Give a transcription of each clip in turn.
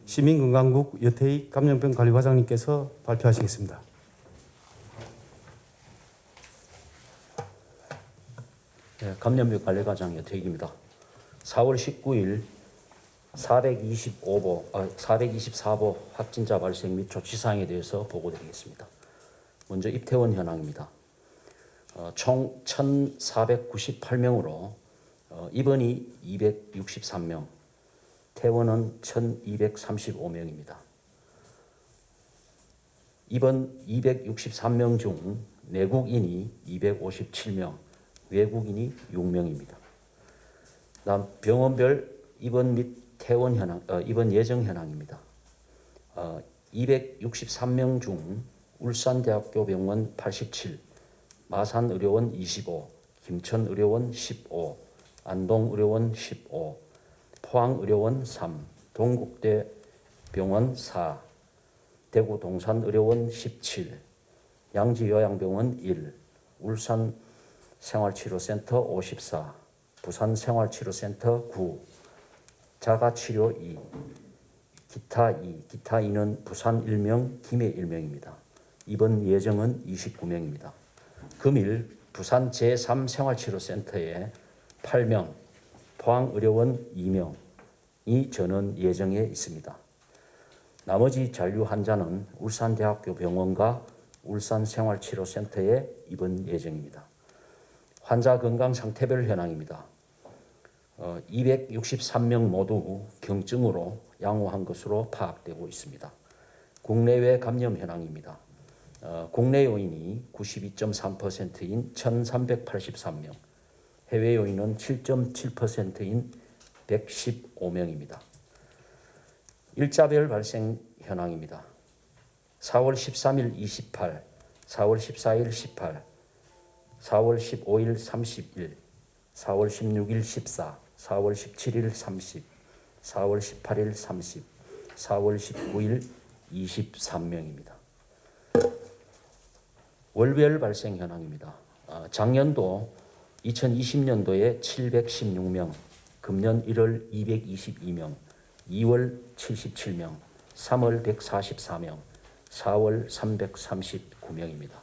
시민건강국 여태희 감염병 관리과장님께서 발표하시겠습니다. 네, 감염병 관리과장 여태익입니다. 4월 19일 424보 확진자 발생 및 조치사항에 대해서 보고드리겠습니다. 먼저 입퇴원 현황입니다. 총 1,498명으로 입원이 263명, 퇴원은 1,235명입니다. 입원 263명 중 내국인이 257명, 외국인이 6명입니다. 다음 병원별 입원 및 퇴원 현황, 입원 예정 현황입니다. 263명 중 울산대학교 병원 87, 마산의료원 25, 김천의료원 15, 안동의료원 15, 포항의료원 3, 동국대병원 4, 대구 동산의료원 17, 양지요양병원 1, 울산 생활치료센터 54, 부산 생활치료센터 9, 자가치료 2, 기타 2는 부산 1명, 김해 1명입니다. 입원 예정은 29명입니다. 금일 부산 제3생활치료센터에 8명, 포항의료원 2명이 전원 예정에 있습니다. 나머지 잔류 환자는 울산대학교 병원과 울산생활치료센터에 입원 예정입니다. 환자 건강 상태별 현황입니다. 263명 모두 경증으로 양호한 것으로 파악되고 있습니다. 국내외 감염 현황입니다. 국내 요인이 92.3%인 1,383명, 해외 요인은 7.7%인 115명입니다. 일자별 발생 현황입니다. 4월 13일 28, 4월 14일 18, 4월 15일 31, 4월 16일 14, 4월 17일 30, 4월 18일 30, 4월 19일 23명입니다. 월별 발생 현황입니다. 작년도 2020년도에 716명, 금년 1월 222명, 2월 77명, 3월 144명, 4월 339명입니다.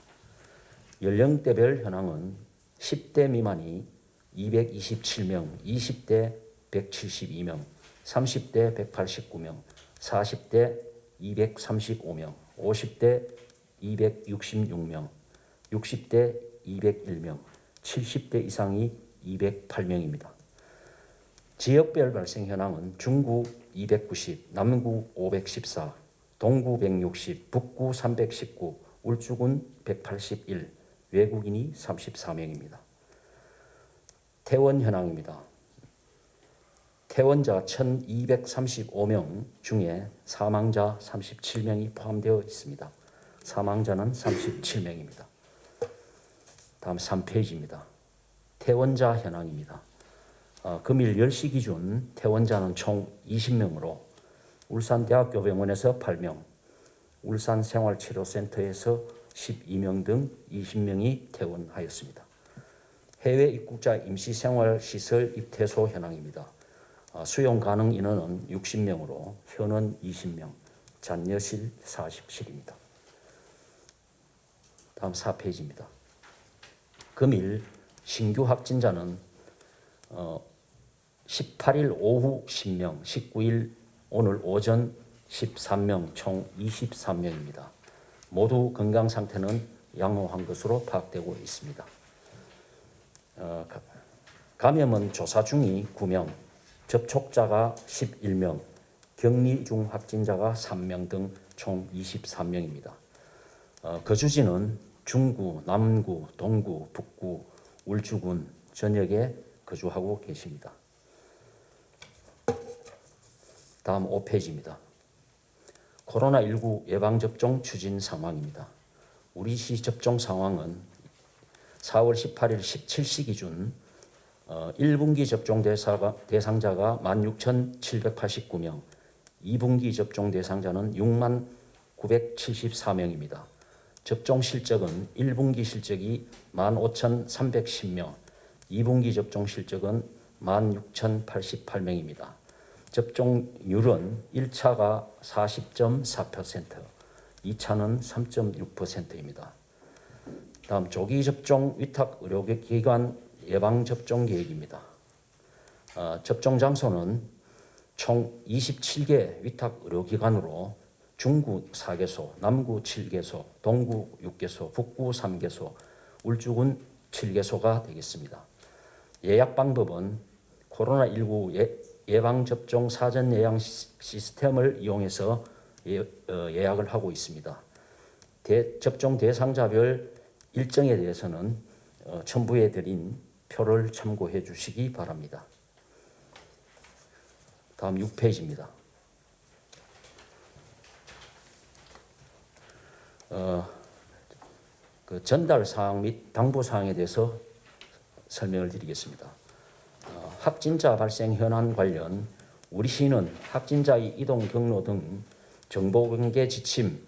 연령대별 현황은 10대 미만이 227명, 20대 172명, 30대 189명, 40대 235명, 50대 266명, 60대 201명, 70대 이상이 208명입니다. 지역별 발생 현황은 중구 290, 남구 514, 동구 160, 북구 319, 울주군 181, 외국인이 34명입니다. 퇴원 현황입니다. 퇴원자 1,235명 중에 사망자 37명이 포함되어 있습니다. 사망자는 37명입니다. 다음 3페이지입니다. 퇴원자 현황입니다. 금일 10시 기준 퇴원자는 총 20명으로 울산대학교 병원에서 8명, 울산생활치료센터에서 12명 등 20명이 퇴원하였습니다. 해외 입국자 임시생활시설 입퇴소 현황입니다. 수용 가능 인원은 60명으로 현원 20명, 잔여실 40실입니다. 다음 4페이지입니다. 금일 신규 확진자는 18일 오후 10명, 19일 오늘 오전 13명, 총 23명입니다. 모두 건강 상태는 양호한 것으로 파악되고 있습니다. 감염은 조사 중이 9명, 접촉자가 11명, 격리 중 확진자가 3명 등 총 23명입니다. 거주지는 중구, 남구, 동구, 북구, 울주군 전역에 거주하고 계십니다. 다음 5페이지입니다. 코로나19 예방접종 추진 상황입니다. 우리시 접종 상황은 4월 18일 17시 기준 1분기 접종 대상자가 16,789명, 2분기 접종 대상자는 69,974명입니다. 접종 실적은 1분기 실적이 15,310명, 2분기 접종 실적은 16,088명입니다. 접종률은 1차가 40.4%, 2차는 3.6%입니다. 다음 조기 접종 위탁 의료기관 예방 접종 계획입니다. 접종 장소는 총 27개 위탁 의료기관으로 중구 4개소, 남구 7개소, 동구 6개소, 북구 3개소, 울주군 7개소가 되겠습니다. 예약 방법은 코로나19 예방접종 사전 예약 시스템을 이용해서 예약을 하고 있습니다. 접종 대상자별 일정에 대해서는 첨부해 드린 표를 참고해 주시기 바랍니다. 다음 6페이지입니다. 그 전달 사항 및 당부 사항에 대해서 설명을 드리겠습니다. 확진자 발생 현안 관련 우리 시는 확진자의 이동 경로 등 정보 공개 지침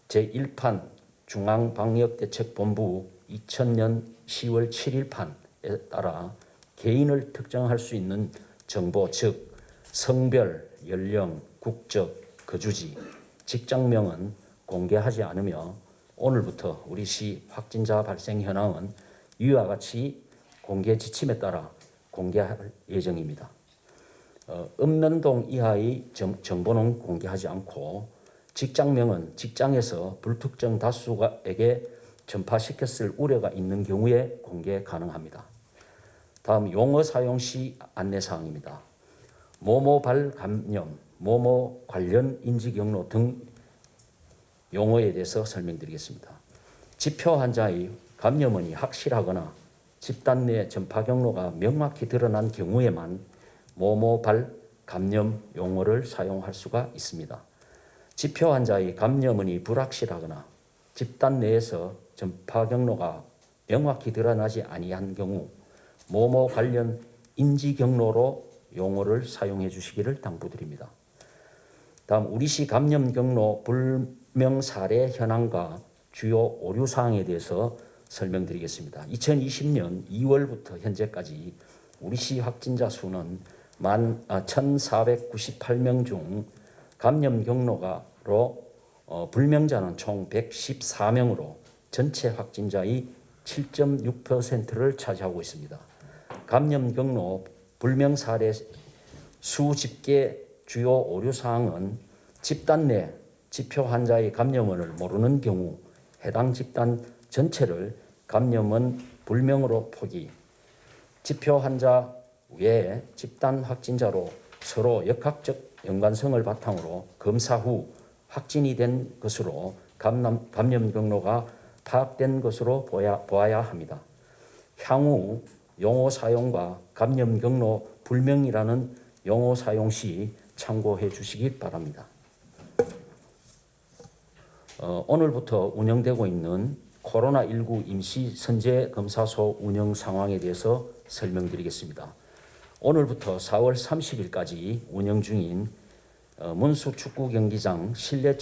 제1판 중앙방역대책본부 2000년 10월 7일판에 따라 개인을 특정할 수 있는 정보, 즉 성별, 연령, 국적, 거주지, 직장명은 공개하지 않으며 오늘부터 우리 시 확진자 발생 현황은 이와 같이 공개 지침에 따라 공개할 예정입니다. 읍면동 이하의 정보는 공개하지 않고 직장명은 직장에서 불특정 다수에게 전파시켰을 우려가 있는 경우에 공개 가능합니다. 다음 용어 사용 시 안내사항입니다. 모모 발 감염, 모모 관련 인지 경로 등 용어에 대해서 설명드리겠습니다. 지표 환자의 감염원이 확실하거나 집단 내 전파 경로가 명확히 드러난 경우에만 모모 발 감염 용어를 사용할 수가 있습니다. 지표 환자의 감염원이 불확실하거나 집단 내에서 전파 경로가 명확히 드러나지 아니한 경우 모모 관련 인지 경로로 용어를 사용해 주시기를 당부드립니다. 다음 우리시 감염 경로 불명 사례 현황과 주요 오류 사항에 대해서 설명드리겠습니다. 2020년 2월부터 현재까지 우리시 확진자 수는 1,498명 중 감염 경로로 불명자는 총 114명으로 전체 확진자의 7.6%를 차지하고 있습니다. 감염 경로 불명 사례 수 집계 주요 오류 사항은 집단 내 지표 환자의 감염원을 모르는 경우 해당 집단 전체를 감염원 불명으로 포기, 지표 환자 외에 집단 확진자로 서로 역학적 연관성을 바탕으로 검사 후 확진이 된 것으로 감염 경로가 파악된 것으로 보아야 합니다. 향후 용어 사용과 감염 경로 불명이라는 용어 사용 시 참고해 주시기 바랍니다. 오늘부터 운영되고 있는 코로나19 임시 선제 검사소 운영 상황에 대해서 설명드리겠습니다. 오늘부터 4월 30일까지 운영 중인 문수 축구 경기장 실내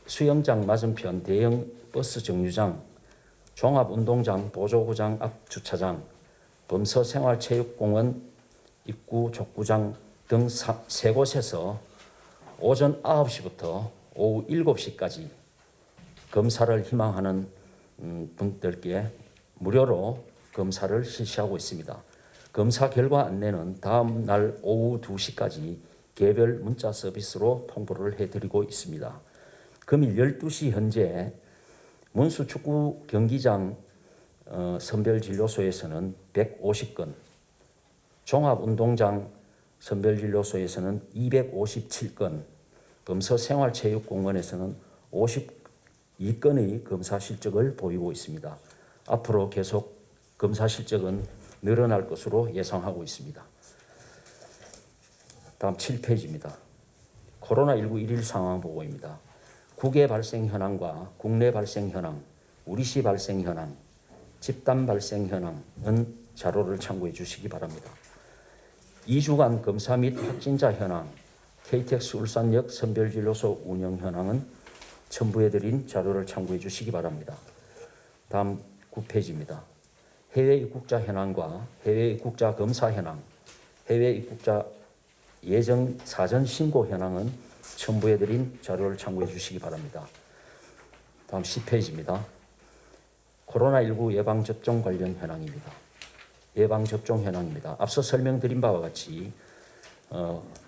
수영장 맞은편 대형 버스 정류장, 종합운동장 보조구장 앞 주차장, 범서생활체육공원 입구 족구장 등 3곳에서 오전 9시부터 오후 7시까지 검사를 희망하는 분들께 무료로 검사를 실시하고 있습니다. 검사 결과 안내는 다음 날 오후 2시까지 개별 문자 서비스로 통보를 해드리고 있습니다. 금일 12시 현재 문수축구 경기장 선별진료소에서는 150건, 종합운동장 선별진료소에서는 257건, 범서생활체육공원에서는 52건의 검사 실적을 보이고 있습니다. 앞으로 계속 검사 실적은 늘어날 것으로 예상하고 있습니다. 다음 7페이지입니다. 코로나19 일일 상황 보고입니다. 국외 발생 현황과 국내 발생 현황, 우리시 발생 현황, 집단 발생 현황은 자료를 참고해 주시기 바랍니다. 2주간 검사 및 확진자 현황, KTX 울산역 선별진료소 운영 현황은 첨부해드린 자료를 참고해 주시기 바랍니다. 다음 9페이지입니다. 해외 입국자 현황과 해외 입국자 검사 현황, 해외 입국자 예정 사전 신고 현황은 첨부해드린 자료를 참고해 주시기 바랍니다. 다음 10페이지입니다. 코로나19 예방접종 관련 현황입니다. 예방접종 현황입니다. 앞서 설명드린 바와 같이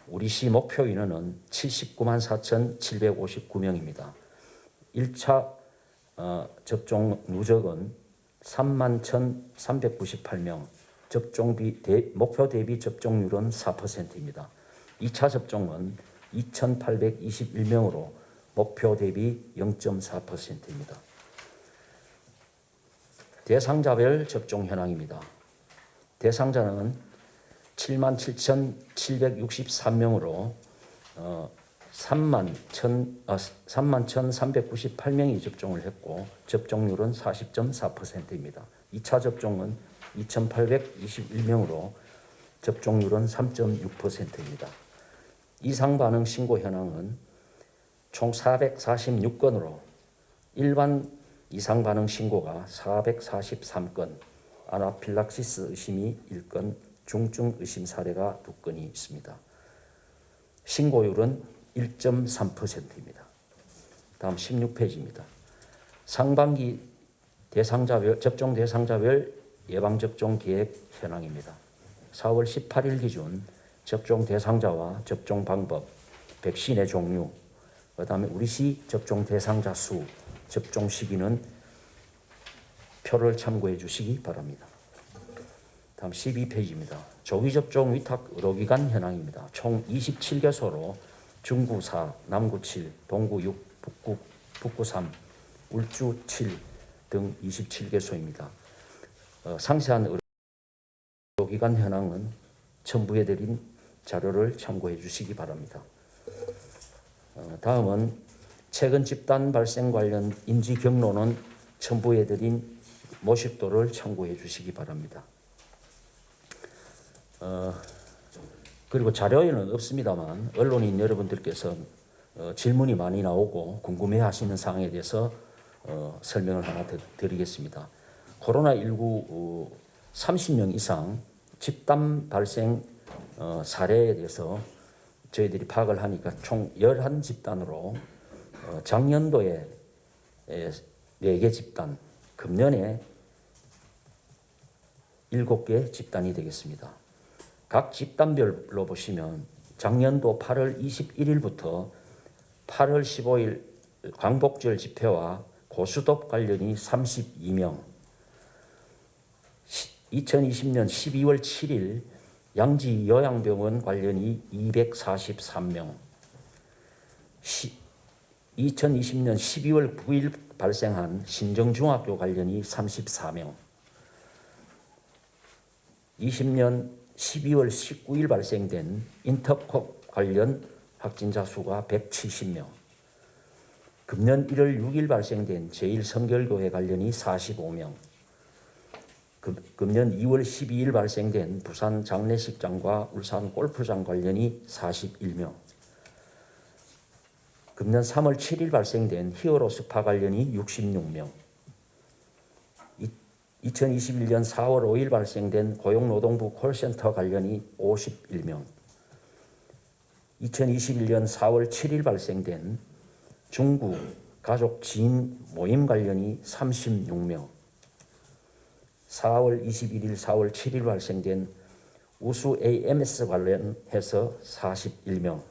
우리 시 목표 인원은 79만 4,759명입니다. 1차 접종 누적은 3만 1,398명, 목표 대비 접종률은 4%입니다. 2차 접종은 2,821명으로 목표 대비 0.4%입니다. 대상자별 접종 현황입니다. 대상자는 7만 7,763명으로 3만 1,398명이 접종을 했고 접종률은 40.4%입니다. 2차 접종은 2,821명으로 접종률은 3.6%입니다. 이상 반응 신고 현황은 총 446건으로 일반 이상 반응 신고가 443건, 아나필락시스 의심이 1건, 중증 의심 사례가 2건이 있습니다. 신고율은 1.3%입니다. 다음 16페이지입니다. 상반기 접종 대상자별 예방접종 계획 현황입니다. 4월 18일 기준 접종 대상자와 접종 방법, 백신의 종류, 그다음에 우리시 접종 대상자 수, 접종 시기는 표를 참고해 주시기 바랍니다. 다음 12페이지입니다. 조기접종 위탁 의료기관 현황입니다. 총 27개소로 중구 4, 남구 7, 동구 6, 북구 3, 울주 7 등 27개소입니다. 상세한 의료기관 현황은 첨부해드린 자료를 참고해 주시기 바랍니다. 다음은 최근 집단 발생 관련 인지 경로는 첨부해드린 모식도를 참고해 주시기 바랍니다. 그리고 자료에는 없습니다만 언론인 여러분들께서 질문이 많이 나오고 궁금해하시는 사항에 대해서 설명을 하나 드리겠습니다. 코로나19 30명 이상 집단 발생 사례에 대해서 저희들이 파악을 하니까 총 11집단으로 작년도에 4개 집단, 금년에 7개 집단이 되겠습니다. 각 집단별로 보시면 작년도 8월 21일부터 8월 15일 광복절 집회와 고수톱 관련이 32명, 2020년 12월 7일 양지 요양병원 관련이 243명, 2020년 12월 9일 발생한 신정중학교 관련이 34명, 20년 12월 19일 발생된 인터컵 관련 확진자 수가 170명, 금년 1월 6일 발생된 제1성결교회 관련이 45명, 금년 2월 12일 발생된 부산 장례식장과 울산 골프장 관련이 41명, 금년 3월 7일 발생된 히어로 스파 관련이 66명, 2021년 4월 5일 발생된 고용노동부 콜센터 관련이 51명, 2021년 4월 7일 발생된 중구 가족 지인 모임 관련이 36명, 4월 21일, 4월 7일 발생된 우수 AMS 관련해서 41명,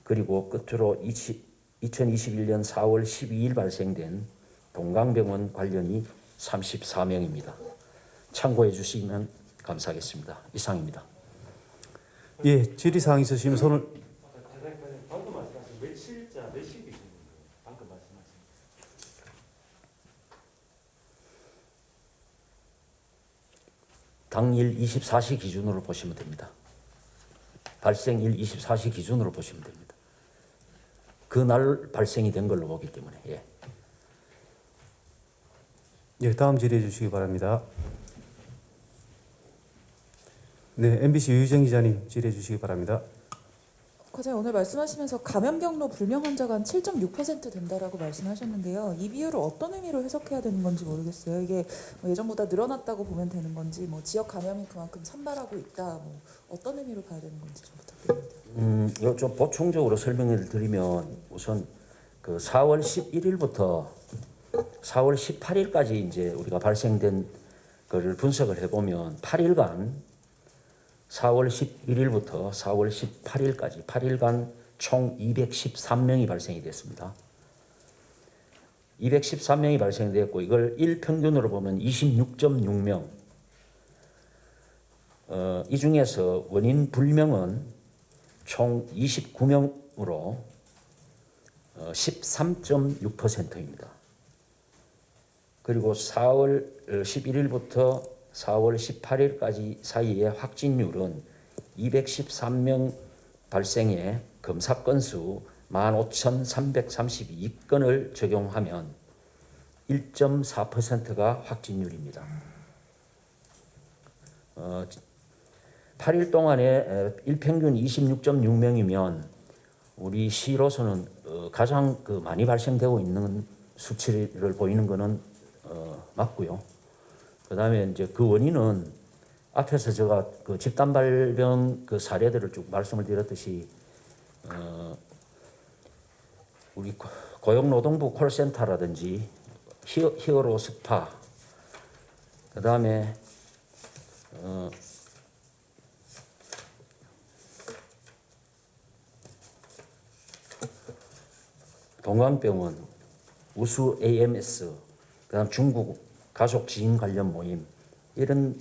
그리고 끝으로 2021년 4월 12일 발생된 동강병원 관련이 34명입니다. 참고해 주시면 감사하겠습니다. 이상입니다. 예, 질의사항 있으시면 손을. 방금 말씀하신 며칠자 몇 시 기준인가요? 방금 말씀하신. 당일 24시 기준으로 보시면 됩니다. 발생일 24시 기준으로 보시면 됩니다. 그날 발생이 된 걸로 보기 때문에. 예. 예, 다음 질의해 주시기 바랍니다. 네, MBC 유희정 기자님 질의해 주시기 바랍니다. 과장님 오늘 말씀하시면서 감염 경로 불명 환자가 한 7.6% 된다라고 말씀하셨는데요. 이 비율을 어떤 의미로 해석해야 되는 건지 모르겠어요. 이게 뭐 예전보다 늘어났다고 보면 되는 건지, 뭐 지역 감염이 그만큼 산발하고 있다, 뭐 어떤 의미로 봐야 되는 건지 좀 부탁드립니다. 이거 좀 보충적으로 설명을 드리면 우선 그 4월 11일부터 4월 18일까지 이제 우리가 발생된 거를 분석을 해보면 8일간 4월 11일부터 4월 18일까지 8일간 총 213명이 발생이 됐습니다. 213명이 발생됐고 이걸 일평균으로 보면 26.6명. 이 중에서 원인 불명은 총 29명으로 13.6%입니다. 그리고 4월 11일부터 4월 18일까지 사이의 확진율은 213명 발생에 검사 건수 15,332건을 적용하면 1.4%가 확진율입니다. 8일 동안에 일평균 26.6명이면 우리 시로서는 가장 많이 발생되고 있는 수치를 보이는 것은 맞고요. 그다음에 이제 그 원인은 앞에서 제가 그 집단 발병 그 사례들을 쭉 말씀을 드렸듯이 우리 고용노동부 콜센터라든지 히어로 스파, 그다음에 동광병원, 우수 AMS, 그다음 중국 가족 지인 관련 모임 이런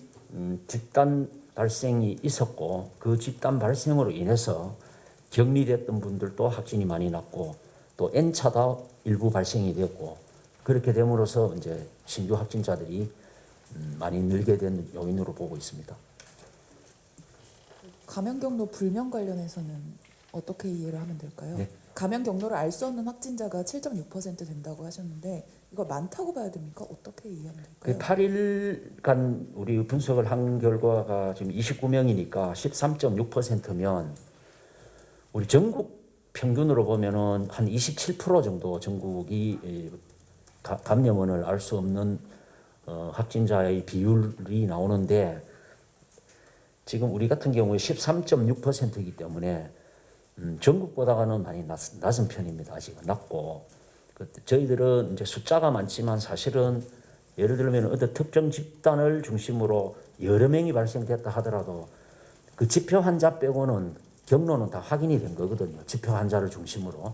집단 발생이 있었고 그 집단 발생으로 인해서 격리됐던 분들도 확진이 많이 났고 또 N차도 일부 발생이 되었고 그렇게 됨으로써 이제 신규 확진자들이 많이 늘게 된 요인으로 보고 있습니다. 감염 경로 불명 관련해서는 어떻게 이해를 하면 될까요? 네. 감염 경로를 알 수 없는 확진자가 7.6% 된다고 하셨는데 이걸 많다고 봐야 됩니까? 어떻게 이해하면 그 될까요? 8일간 우리 분석을 한 결과가 지금 29명이니까 13.6%면 우리 전국 평균으로 보면은 한 27% 정도 전국이 감염원을 알 수 없는 확진자의 비율이 나오는데 지금 우리 같은 경우에 13.6%이기 때문에 전국보다는 많이 낮은 편입니다. 아직은 낮고 저희들은 이제 숫자가 많지만 사실은 예를 들면 어떤 특정 집단을 중심으로 여러 명이 발생됐다 하더라도 그 지표 환자 빼고는 경로는 다 확인이 된 거거든요. 지표 환자를 중심으로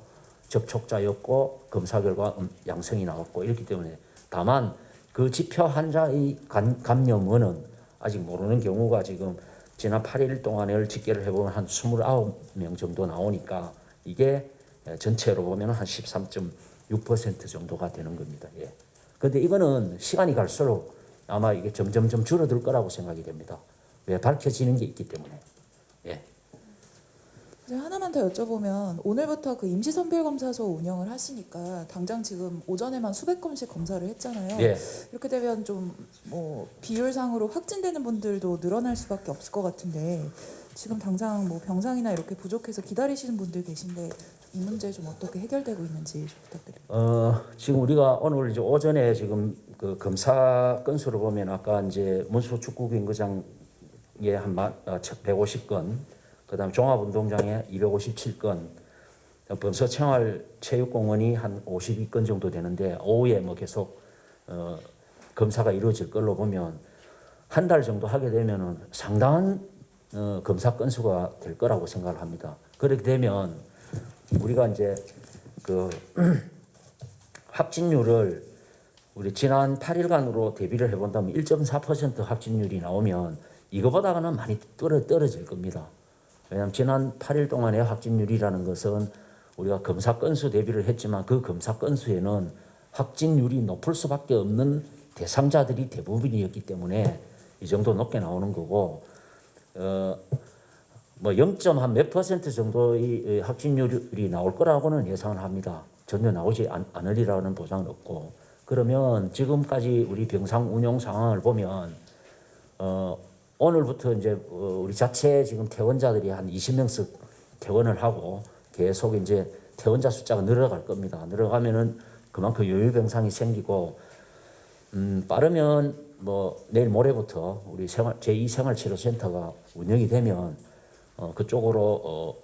접촉자였고 검사 결과 양성이 나왔고 이렇기 때문에 다만 그 지표 환자의 감염원은 아직 모르는 경우가 지금 지난 8일 동안을 집계를 해보면 한 29명 정도 나오니까 이게 전체로 보면 한 13.6% 정도가 되는 겁니다. 예. 근데 이거는 시간이 갈수록 아마 이게 점점점 줄어들 거라고 생각이 됩니다. 왜? 밝혀지는 게 있기 때문에. 예. 이제 하나만 더 여쭤보면 오늘부터 그 임시선별검사소 운영을 하시니까 당장 지금 오전에만 수백 건씩 검사를 했잖아요. 예. 이렇게 되면 좀 뭐 비율상으로 확진되는 분들도 늘어날 수밖에 없을 것 같은데 지금 당장 뭐 병상이나 이렇게 부족해서 기다리시는 분들 계신데 이 문제 좀 어떻게 해결되고 있는지 좀 부탁드립니다. 지금 우리가 오늘 이제 오전에 지금 그 검사 건수를 보면 아까 이제 문수축구경기장에 한 150건, 그다음 종합운동장에 257건, 범서생활체육공원이 한 52건 정도 되는데 오후에 뭐 계속 검사가 이루어질 걸로 보면 한 달 정도 하게 되면은 상당한 검사 건수가 될 거라고 생각을 합니다. 그렇게 되면 우리가 이제 그 확진율을 우리 지난 8일간으로 대비를 해본다면 1.4% 확진율이 나오면 이거보다는 많이 떨어질 겁니다. 왜냐하면 지난 8일 동안의 확진율이라는 것은 우리가 검사 건수 대비를 했지만 그 검사 건수에는 확진율이 높을 수밖에 없는 대상자들이 대부분이었기 때문에 이 정도 높게 나오는 거고 뭐 0.몇 % 정도의 확진율이 나올 거라고는 예상을 합니다. 전혀 나오지 않으리라는 보장은 없고 그러면 지금까지 우리 병상 운영 상황을 보면 오늘부터 이제 우리 자체 지금 퇴원자들이 한 20명씩 퇴원을 하고 계속 이제 퇴원자 숫자가 늘어갈 겁니다. 늘어가면은 그만큼 요율병상이 생기고 빠르면 뭐 내일 모레부터 우리 제2생활치료센터가 운영이 되면 그쪽으로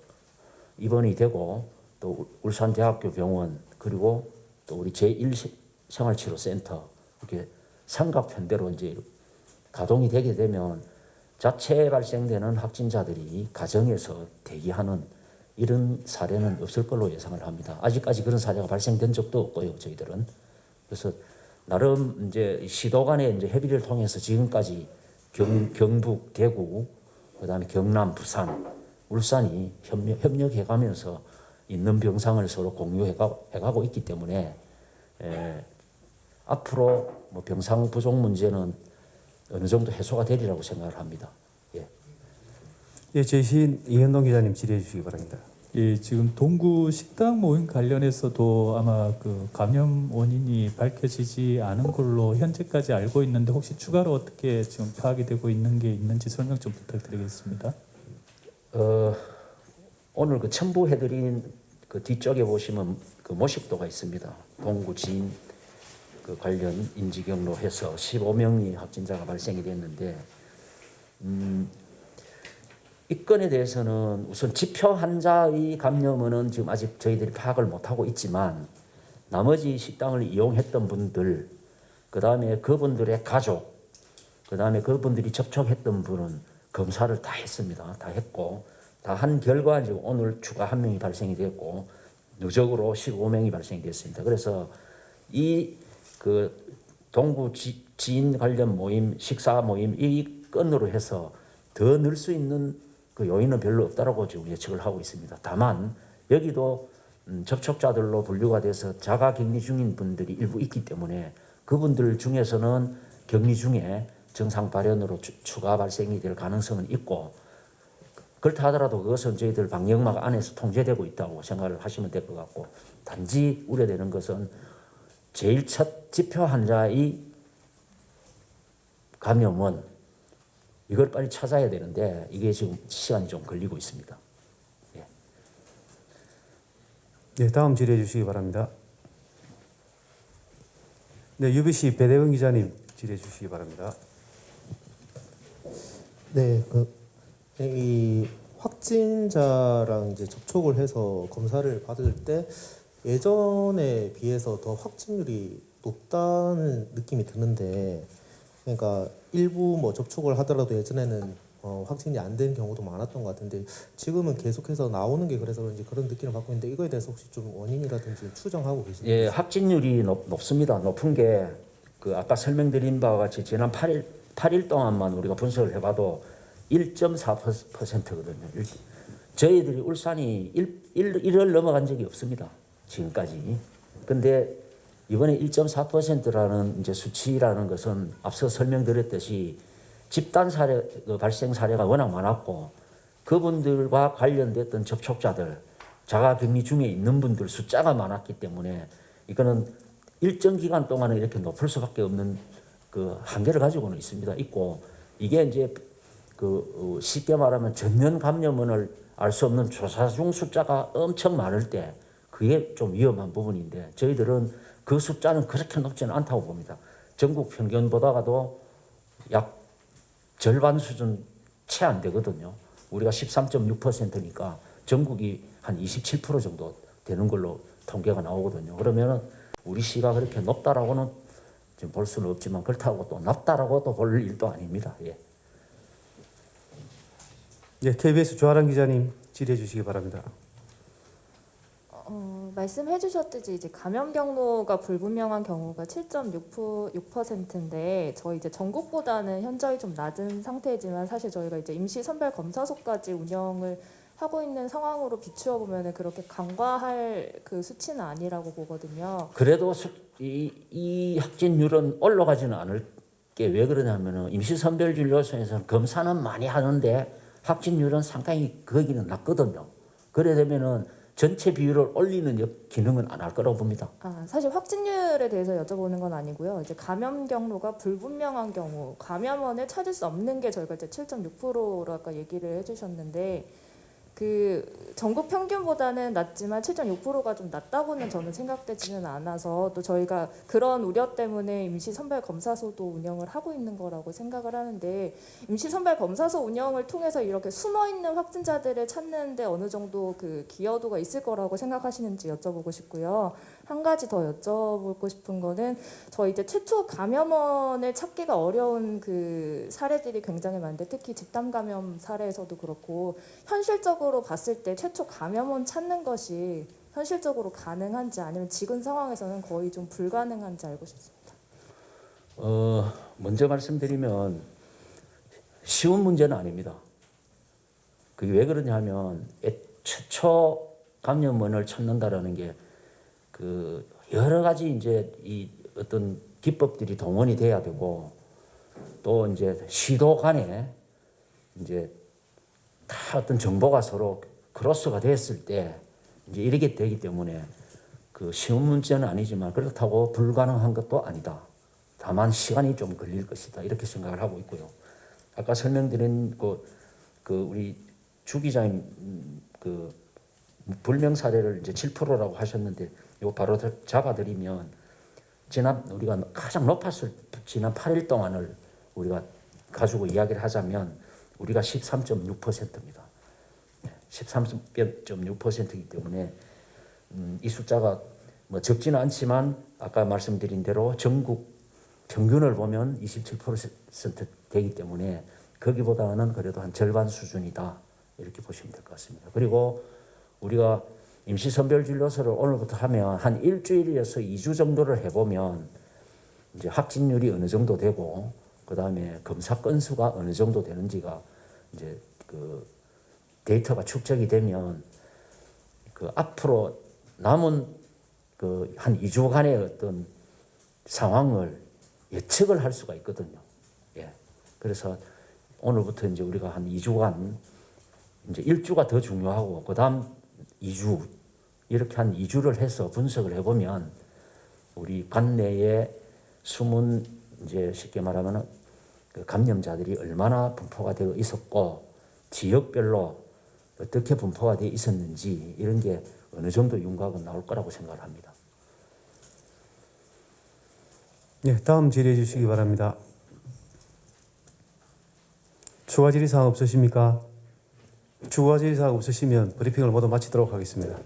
입원이 되고 또 울산대학교 병원 그리고 또 우리 제1생활치료센터 이렇게 삼각편대로 이제 가동이 되게 되면 자체 발생되는 확진자들이 가정에서 대기하는 이런 사례는 없을 걸로 예상을 합니다. 아직까지 그런 사례가 발생된 적도 없고요, 저희들은. 그래서 나름 이제 시도 간의 이제 협의를 통해서 지금까지 경북, 대구, 그다음에 경남, 부산, 울산이 협력해가면서 있는 병상을 서로 공유해가고 있기 때문에 앞으로 뭐 병상 부족 문제는 어느 정도 해소가 되리라고 생각을 합니다. 예. 예, 제시인 이현동 기자님 질의해 주시기 바랍니다. 예, 지금 동구 식당 모임 관련해서도 아마 그 감염 원인이 밝혀지지 않은 걸로 현재까지 알고 있는데 혹시 추가로 어떻게 지금 파악이 되고 있는 게 있는지 설명 좀 부탁드리겠습니다. 오늘 그 첨부해드린 그 뒤쪽에 보시면 그 모식도가 있습니다. 동구 지인 그 관련 인지 경로해서 15명의 확진자가 발생이 됐는데 이 건에 대해서는 우선 지표 환자의 감염은 지금 아직 저희들이 파악을 못하고 있지만 나머지 식당을 이용했던 분들, 그 다음에 그분들의 가족, 그 다음에 그분들이 접촉했던 분은 검사를 다 했습니다. 다 했고 다 한 결과 지금 오늘 추가 1명이 발생이 됐고 누적으로 15명이 발생이 됐습니다. 그래서 이 그 동구 지인 관련 모임, 식사 모임 이 건으로 해서 더 늘 수 있는 그 요인은 별로 없다라고 지금 예측을 하고 있습니다. 다만 여기도 접촉자들로 분류가 돼서 자가 격리 중인 분들이 일부 있기 때문에 그분들 중에서는 격리 중에 증상 발현으로 추가 발생이 될 가능성은 있고 그렇다 하더라도 그것은 저희들 방역막 안에서 통제되고 있다고 생각을 하시면 될 것 같고 단지 우려되는 것은 제일 첫 지표 환자의 감염은 이걸 빨리 찾아야 되는데 이게 지금 시간이 좀 걸리고 있습니다. 예. 네, 다음 질의해 주시기 바랍니다. 네, UBC 배대원 기자님 질의해 주시기 바랍니다. 네, 이 확진자랑 이제 접촉을 해서 검사를 받을 때 예전에 비해서 더 확진율이 높다는 느낌이 드는데, 그러니까 일부 뭐 접촉을 하더라도 예전에는 확진이 안 된 경우도 많았던 것 같은데 지금은 계속해서 나오는 게 그래서 그런지 그런 느낌을 받고 있는데 이거에 대해서 혹시 좀 원인이라든지 추정하고 계신가요? 예, 확진율이 높습니다. 높은 게 그 아까 설명드린 바와 같이 지난 8일 동안만 우리가 분석을 해봐도 1.4%거든요. 저희들이 울산이 1을 넘어간 적이 없습니다. 지금까지. 근데 이번에 1.4%라는 이제 수치라는 것은 앞서 설명드렸듯이 집단 사례 발생 사례가 워낙 많았고 그분들과 관련됐던 접촉자들, 자가격리 중에 있는 분들 숫자가 많았기 때문에 이거는 일정 기간 동안은 이렇게 높을 수밖에 없는 그 한계를 가지고는 있고 이게 이제 그 쉽게 말하면 전년 감염원을 알 수 없는 조사 중 숫자가 엄청 많을 때 그게 좀 위험한 부분인데 저희들은 그 숫자는 그렇게 높지는 않다고 봅니다. 전국 평균보다도 약 절반 수준 채 안 되거든요. 우리가 13.6%니까 전국이 한 27% 정도 되는 걸로 통계가 나오거든요. 그러면은 우리 시가 그렇게 높다라고는 지금 볼 수는 없지만 그렇다고 또 낮다라고 또 볼 일도 아닙니다. 예. 예, KBS 조아람 기자님 질의해 주시기 바랍니다. 말씀해 주셨듯이 이제 감염 경로가 불분명한 경우가 7.6%인데 저희 이제 전국보다는 현저히 좀 낮은 상태지만 사실 저희가 이제 임시 선별 검사소까지 운영을 하고 있는 상황으로 비추어 보면은 그렇게 간과할 그 수치는 아니라고 보거든요. 그래도 이 확진율은 올라가지는 않을 게 왜 그러냐면은 임시선별진료소에서는 검사는 많이 하는데 확진율은 상당히 거기는 낮거든요. 그래 되면은 전체 비율을 올리는 기능은 안 할 거라고 봅니다. 사실 확진율에 대해서 여쭤보는 건 아니고요. 이제 감염 경로가 불분명한 경우, 감염원을 찾을 수 없는 게 저희가 이제 7.6%로 아까 얘기를 해주셨는데 그 전국 평균보다는 낮지만 7.6%가 좀 낮다고는 저는 생각되지는 않아서 또 저희가 그런 우려 때문에 임시 선발 검사소도 운영을 하고 있는 거라고 생각을 하는데 임시 선발 검사소 운영을 통해서 이렇게 숨어 있는 확진자들을 찾는데 어느 정도 그 기여도가 있을 거라고 생각하시는지 여쭤보고 싶고요. 한 가지 더 여쭤보고 싶은 거는 저희 이제 최초 감염원을 찾기가 어려운 그 사례들이 굉장히 많은데 특히 집단 감염 사례에서도 그렇고 현실적으로 봤을 때 최초 감염원 찾는 것이 현실적으로 가능한지 아니면 지금 상황에서는 거의 좀 불가능한지 알고 싶습니다. 먼저 말씀드리면 쉬운 문제는 아닙니다. 그게 왜 그러냐면 최초 감염원을 찾는다라는 게 그 여러 가지 이제 이 어떤 기법들이 동원이 돼야 되고 또 이제 시도 간에 이제 다 어떤 정보가 서로 크로스가 됐을 때 이제 이렇게 되기 때문에 그 쉬운 문제는 아니지만 그렇다고 불가능한 것도 아니다. 다만 시간이 좀 걸릴 것이다. 이렇게 생각을 하고 있고요. 아까 설명드린 그 우리 주 기자님 그 불명 사례를 이제 7%라고 하셨는데 이거 바로 잡아드리면 지난 우리가 가장 높았을 지난 8일 동안을 우리가 가지고 이야기를 하자면 우리가 13.6%입니다. 13.6%이기 때문에 이 숫자가 뭐 적지는 않지만 아까 말씀드린 대로 전국 평균을 보면 27% 되기 때문에 거기보다는 그래도 한 절반 수준이다 이렇게 보시면 될 것 같습니다. 그리고 우리가 임시선별진료소를 오늘부터 하면 한 일주일에서 2주 정도를 해보면 이제 확진율이 어느 정도 되고 그 다음에 검사 건수가 어느 정도 되는지가 이제 그 데이터가 축적이 되면 그 앞으로 남은 그 한 2주간의 어떤 상황을 예측을 할 수가 있거든요. 예. 그래서 오늘부터 이제 우리가 한 2주간 이제 1주가 더 중요하고 그다음 2주 이렇게 한 2주를 해서 분석을 해보면 우리 관내에 숨은 이제 쉽게 말하면 그 감염자들이 얼마나 분포가 되어 있었고 지역별로 어떻게 분포가 되어 있었는지 이런 게 어느 정도 윤곽은 나올 거라고 생각을 합니다. 네, 다음 질의해 주시기 바랍니다. 추가 질의 사항 없으십니까? 추가 질의 사항 없으시면 브리핑을 모두 마치도록 하겠습니다.